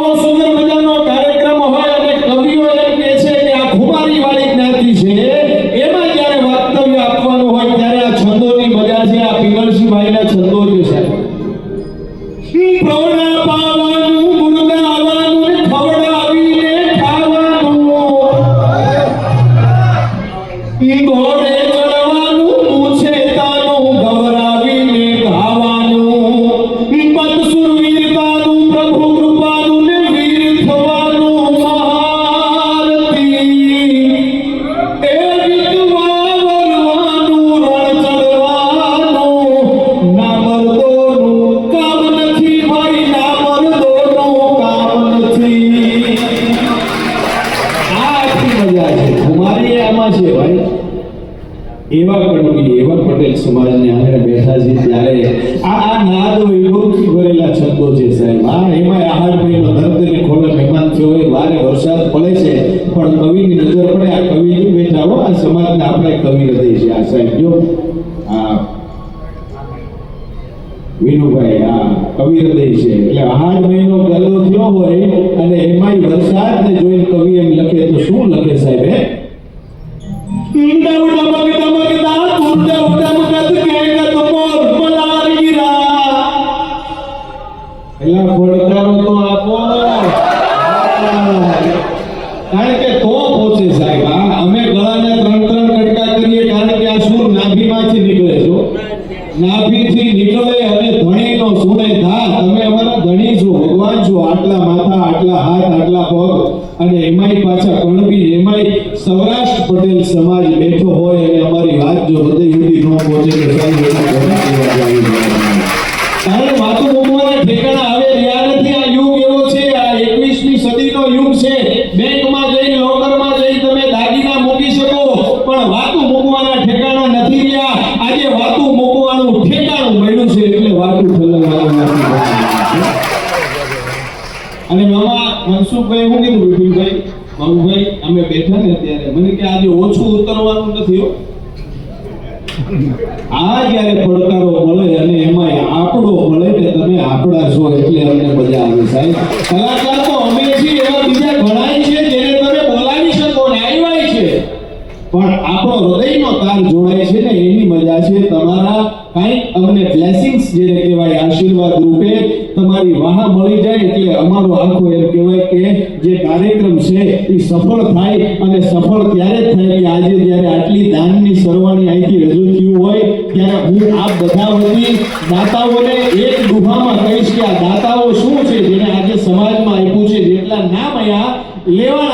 આવો સુંદર મજાનો કાર્યક્રમ હોય અને કવિઓ એમ કહે છે કે આ ખુમારી વાળી જ્ઞાતિ છે, એમાં જ્યારે વક્તવ્ય આપવાનું હોય ત્યારે આ છંદોની મજા છે. આ પિંગળસિંહભાઈના છંદો જે છે, પ્રૌઢા પાવાનું, ગુણગાવાનું ને ખવડાવીને ખાવાનું, ઘોડે ચડવાનું, મૂછે તાનું ગવરાવીને ગાવાનું, પતસુર વીરતાનું, પ્રભુ કૃપાનું ને વીર થવાનું મહારતી. એ ગીતમાં વરવાનું, રણ ચડવાનું, ના મર્દોનું કામ નથી ભાઈ, ના મર્દોનું કામ નથી. આ આખી મજા છે, કુમારી આમાં છે ભાઈ. એવા કડવી, એવા પટેલ સમાજને આંગણે બેઠા છે ત્યારે આ નાદ વૈભવથી ભરેલા છંદો છે સાહેબ. એમાં આહાર મહિનો ધરતીને ખોળે મહેમાન થયો હોય, વારે વરસાદ પડે છે પણ કવિની નજર પડે. આ કવિ નહીં બેઠા હો, આ સમાજને આપણે કવિ હૃદય છે આ સાહેબ. જો આ વિનુભાઈ આ કવિ હૃદય છે. એટલે આહાર મહિનો ગલ્લો થયો હોય અને એમાંય વરસાદને જોઈને કવિ એમ લખે તો શું લખે સાહેબ? એલા પડકારો તો આપો, કારણ કે તો પહોંચે સાહેબ. અમે ગળાને 3-3 કટકા કરીએ કારણ કે આ સૂર નાભીમાંથી નીકળે છો, નાભીથી નીકળે અને ધણીનો સુણે ધા. તમે અમારા ધણી છો, ભગવાન છો. આટલા માથા, આટલા હાથ, આટલા પગ અને એમાંય પાછા કણબી, એમાંય સૌરાષ્ટ્ર પટેલ સમાજ બેઠો હોય અને અમારી વાત જો હૃદય સુધી ન પહોંચે તો કારણ વાતો મૂકવાના ઠેકાણા હવે રહ્યા નથી. આ યુગ એવો છે, આ 21મી સદીનો યુગ છે. બેંકમાં જઈને, લોકરમાં જઈને તમે દાગીના મૂકી શકો પણ વાતો મૂકવાના ઠેકાણા નથી રહ્યા. આજે વાતો મૂકવાનું ઠેકાણું મળ્યું છે એટલે વાતો ઠલવવાનું નથી. અને મામા મનસુખભાઈ શું કીધું વિપિનભાઈ, બાબુભાઈ અમે બેઠા ને ત્યારે મને કે આજે ઓછું ઉતરવાનું નથી. આ જ્યારે પડકારો મળે અને એમાં આપણો મળે ને તમે આપણા છો એટલે અમને મજા આવે સાહેબ. કલાકાર તો અમે છીએ, એવા બીજા ઘણા છે જેને તમે બોલાવી શકો ને આવ્યા છે, પણ આપણો હૃદયનો તાર જોડાય છે ને એની મજા છે. તમારા કાંઈક અમને બ્લેસિંગ્સ જેને કહેવાય, આશીર્વાદ રૂપે તમારી વાહ મળી જાય એટલે અમારો આખો એમ કહેવાય કે જે કાર્યક્રમ છે એ સફળ થાય. અને સફળ ત્યારે જ થાય કે આજે જ્યારે આટલી દાનની સરવાણી અહીંથી રજૂ થયું હોય ત્યારે હું આ બધા વતી દાતાઓને એક દુહામાં કહીશ કે આ દાતાઓ શું છે જેને આજે સમાજમાં આપ્યું છે. જેટલા નામ અહીંયા લેવા